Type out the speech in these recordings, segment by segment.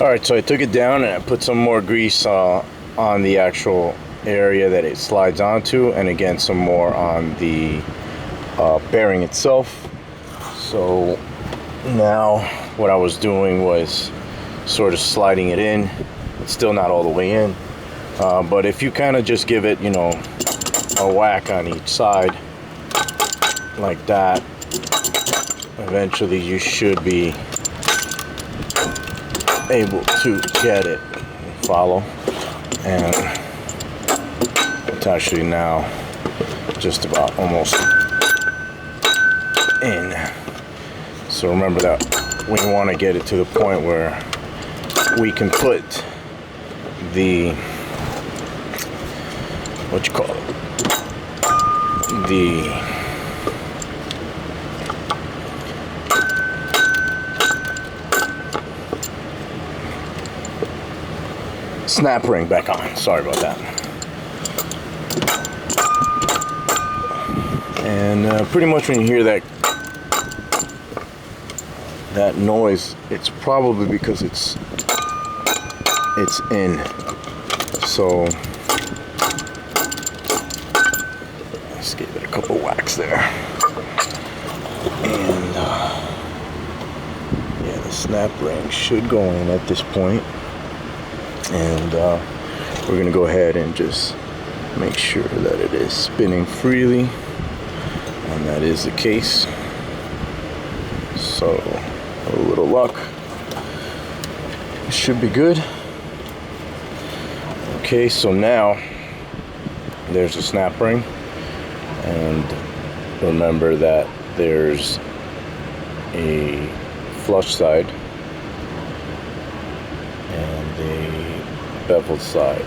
Alright, so I took it down and I put some more grease on the actual area that it slides onto, and again some more on the bearing itself. So now what I was doing was sort of sliding it in. It's still not all the way in, but if you kind of just give it, you know, a whack on each side like that, eventually you should be able to get it. Follow, and it's actually now just about almost in. So remember that we want to get it to the point where we can put the, what you call it, the snap ring back on. Sorry about that. And pretty much when you hear that noise, it's probably because it's in. So let's give it a couple whacks there. And yeah, the snap ring should go in at this point. And we're gonna go ahead and just make sure that it is spinning freely, and that is the case. So a little luck, it should be good. Okay, so now there's a snap ring, and remember that there's a flush side and a beveled side.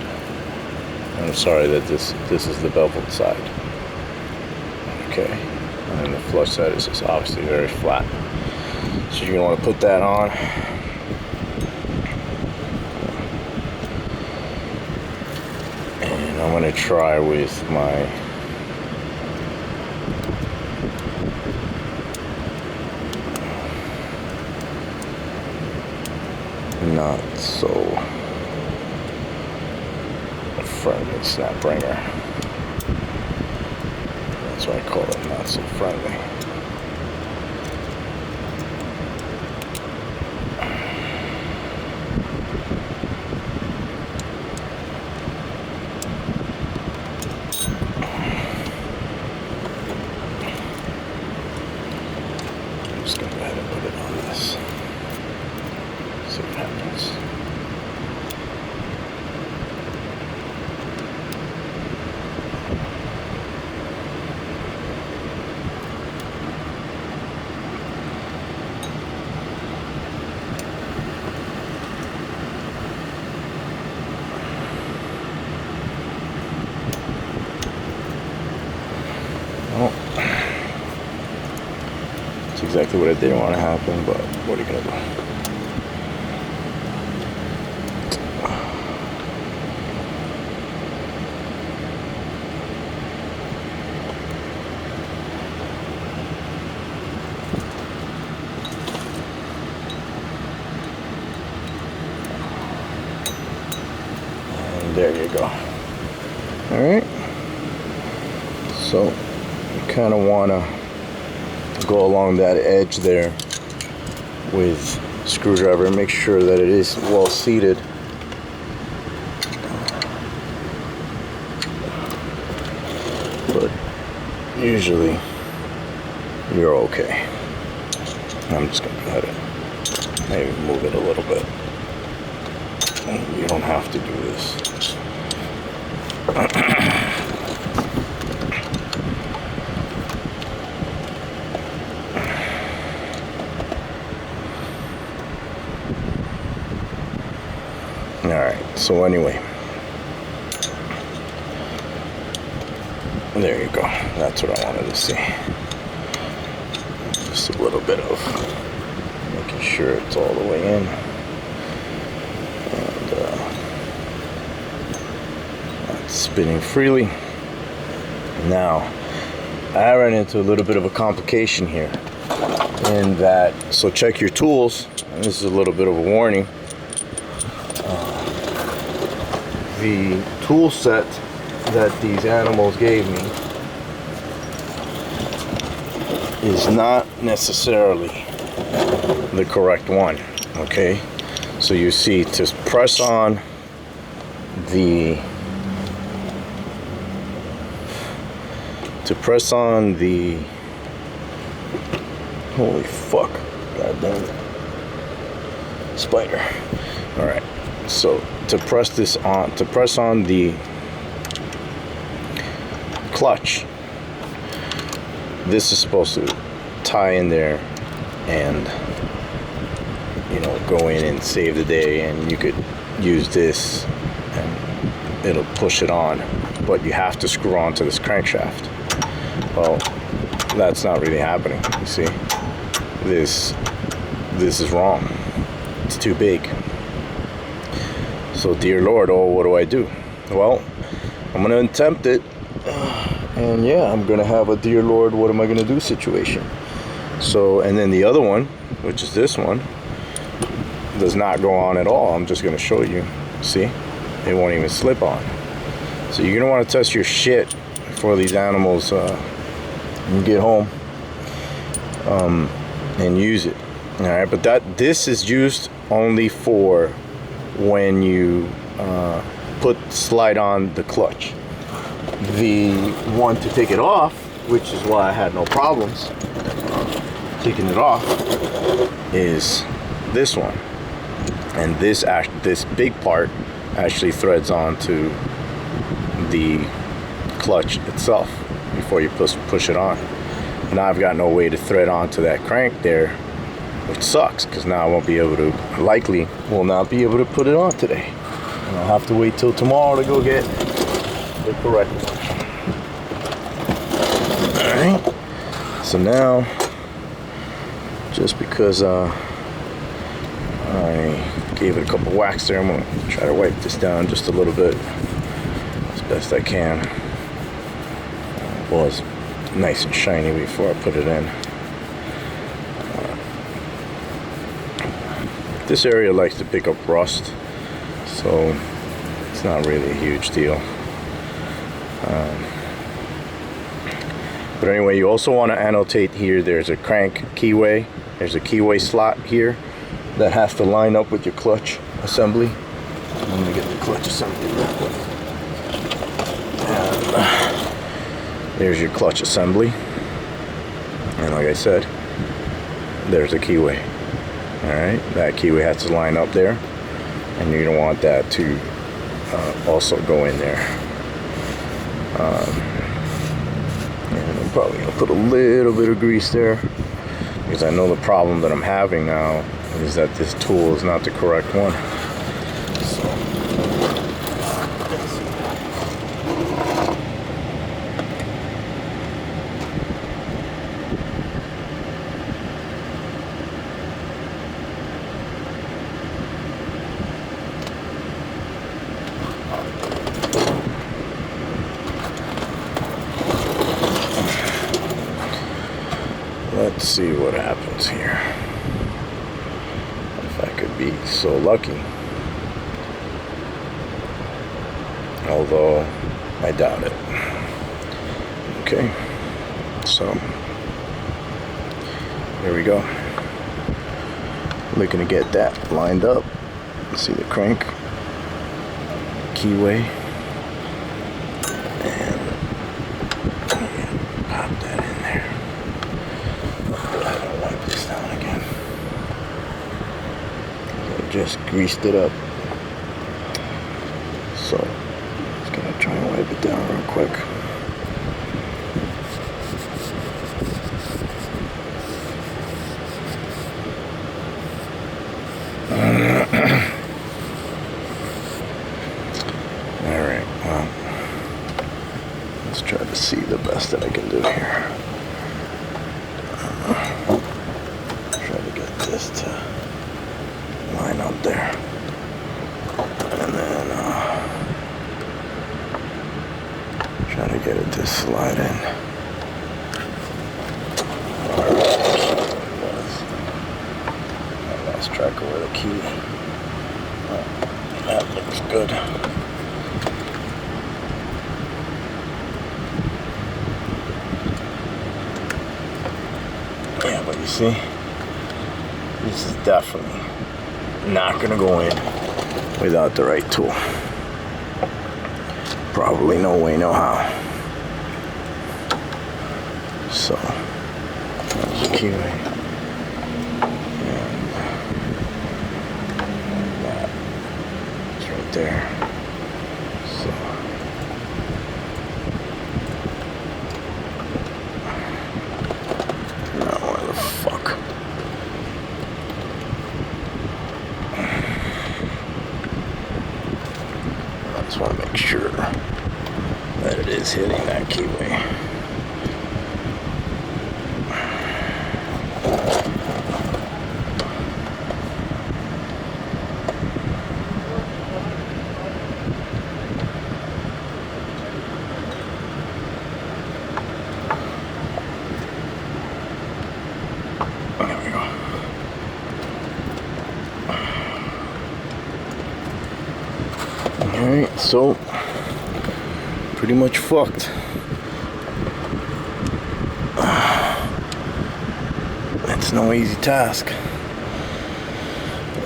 I'm sorry that this is the beveled side. Okay, and then the flush side is just obviously very flat. So you're gonna want to put that on. And I'm gonna try with my not so friendly snap ringer. That's why I call it not so friendly. I'm just gonna go ahead and put it on this. See what happens. Well, it's exactly what I didn't want to happen, but what are you gonna do? And there you go. All right. So you kind of want to go along that edge there with screwdriver and make sure that it is well seated. But usually you're okay. I'm just gonna go ahead and maybe move it a little bit. You don't have to do this. Alright, so anyway, there you go. That's what I wanted to see. Just a little bit of making sure it's all the way in. And that's spinning freely. Now, I ran into a little bit of a complication here in that, so check your tools. And this is a little bit of a warning. The tool set that these animals gave me is not necessarily the correct one. Okay, so you see, to press on the holy fuck, god damn it, spider. All right, so to press on the clutch, this is supposed to tie in there and, you know, go in and save the day, and you could use this and it'll push it on, but you have to screw onto this crankshaft. Well, that's not really happening. You see, this is wrong. It's too big. So dear Lord, oh, what do I do? Well, I'm gonna attempt it, and yeah, I'm gonna have a dear Lord, what am I gonna do situation. So, and then the other one, which is this one, does not go on at all. I'm just gonna show you. See, it won't even slip on. So you're gonna want to test your shit before these animals you get home and use it. All right, but this is used only for when you slide on the clutch. The one to take it off, which is why I had no problems taking it off, is this one. And this big part actually threads onto the clutch itself before you push it on. Now I've got no way to thread onto that crank there, which sucks, because now I won't be able to, likely will not be able to put it on today. And I'll have to wait till tomorrow to go get the correct one. Alright, so now, just because I gave it a couple whacks there, I'm going to try to wipe this down just a little bit as best I can. It was nice and shiny before I put it in. This area likes to pick up rust, so it's not really a huge deal. But anyway, you also want to annotate here, there's a crank keyway. There's a keyway slot here that has to line up with your clutch assembly. I'm going to get the clutch assembly real quick. And there's your clutch assembly. And like I said, there's a keyway. Alright, that keyway has to line up there. And you're going to want that to also go in there. And I'm probably going to put a little bit of grease there, because I know the problem that I'm having now is that this tool is not the correct one. So, let's see what happens here. If I could be so lucky. Although, I doubt it. Okay. So, here we go. Looking to get that lined up. See the crank, keyway, and pop that in there. I don't wipe this down again. I just greased it up. So, just gonna try and wipe it down real quick. Alright, well, let's try to see the best that I can do here. Try to get this to line up there. And then try to get it to slide in. I lost track of where the key. That looks good. Yeah, but you see, this is definitely not gonna go in without the right tool. Probably no way, no how. So, that's the keyway. And that is right there. So, now where the fuck? I just want to make sure that it is hitting that keyway. There we go. Alright, so pretty much fucked. It's no easy task.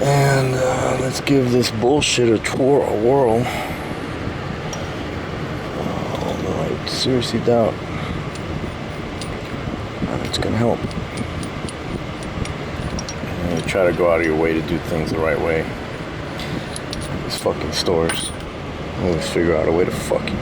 And let's give this bullshit a whirl. Although I seriously doubt that it's gonna help. You try to go out of your way to do things the right way. These fucking stores always figure out a way to fuck you.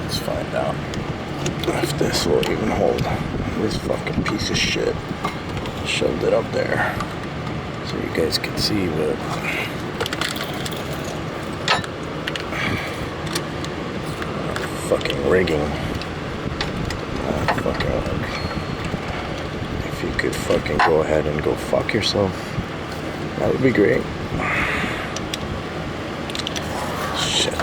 Let's find out if this will even hold. This fucking piece of shit shoved it up there so you guys can see, but fucking rigging. Fucking like, if you could fucking go ahead and go fuck yourself, that would be great. Shit.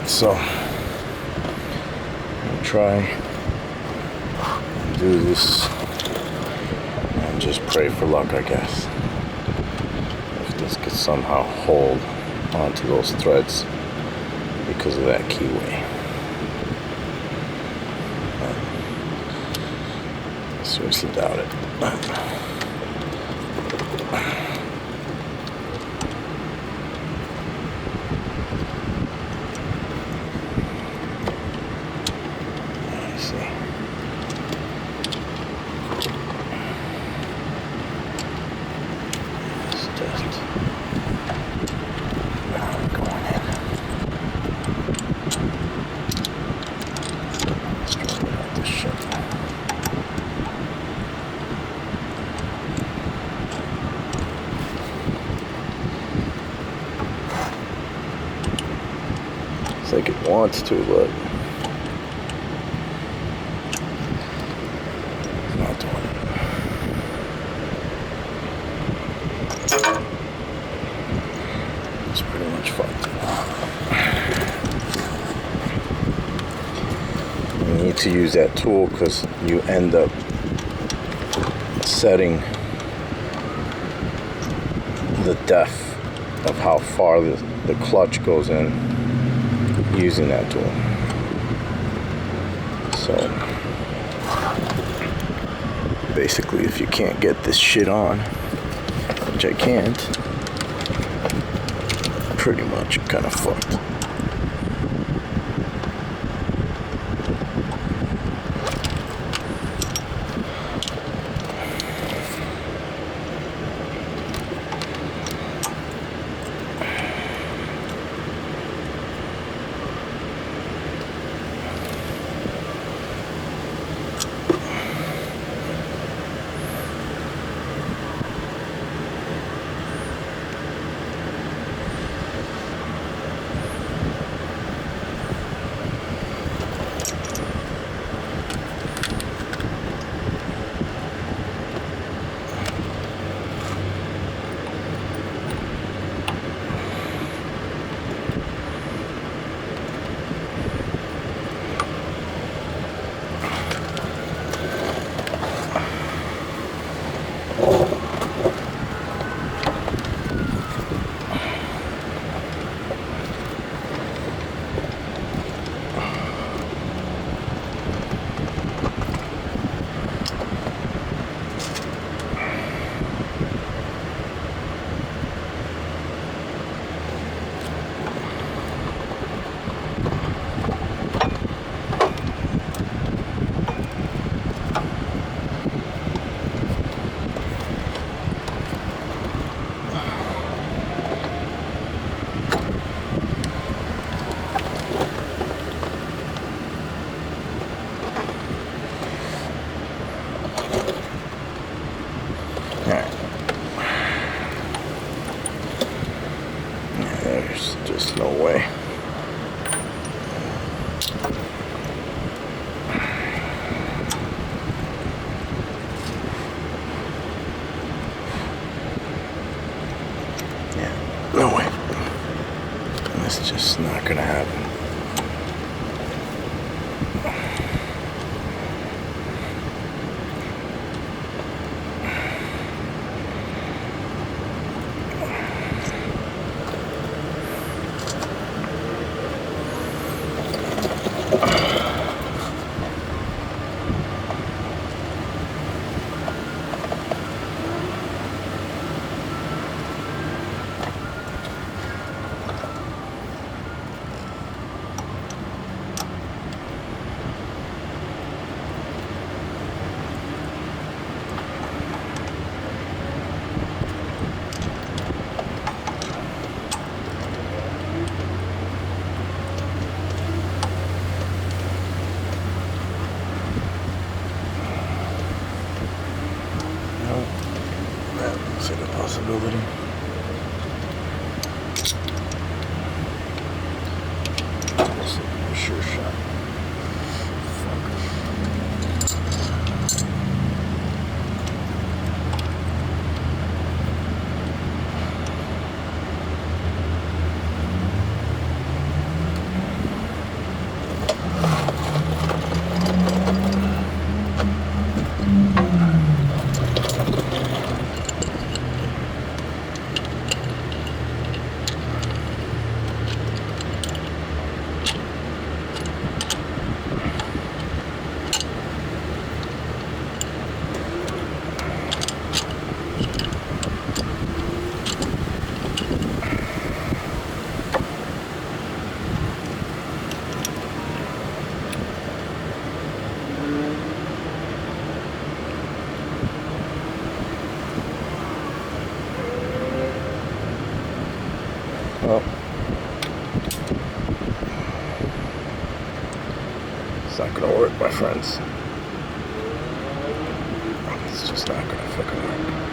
So, I'll try and do this and just pray for luck, I guess. If this could somehow hold onto those threads because of that keyway. I seriously doubt it. It's like it wants to, but it's not doing it. It's pretty much fucked. You need to use that tool because you end up setting the depth of how far the clutch goes in using that tool. So basically, if you can't get this shit on, which I can't, pretty much kind of fucked. There's just no way. Yeah, no way. That's just not gonna happen. Is it a possibility? It's a sure shot. Well, it's not gonna work, my friends. It's just not gonna fucking work.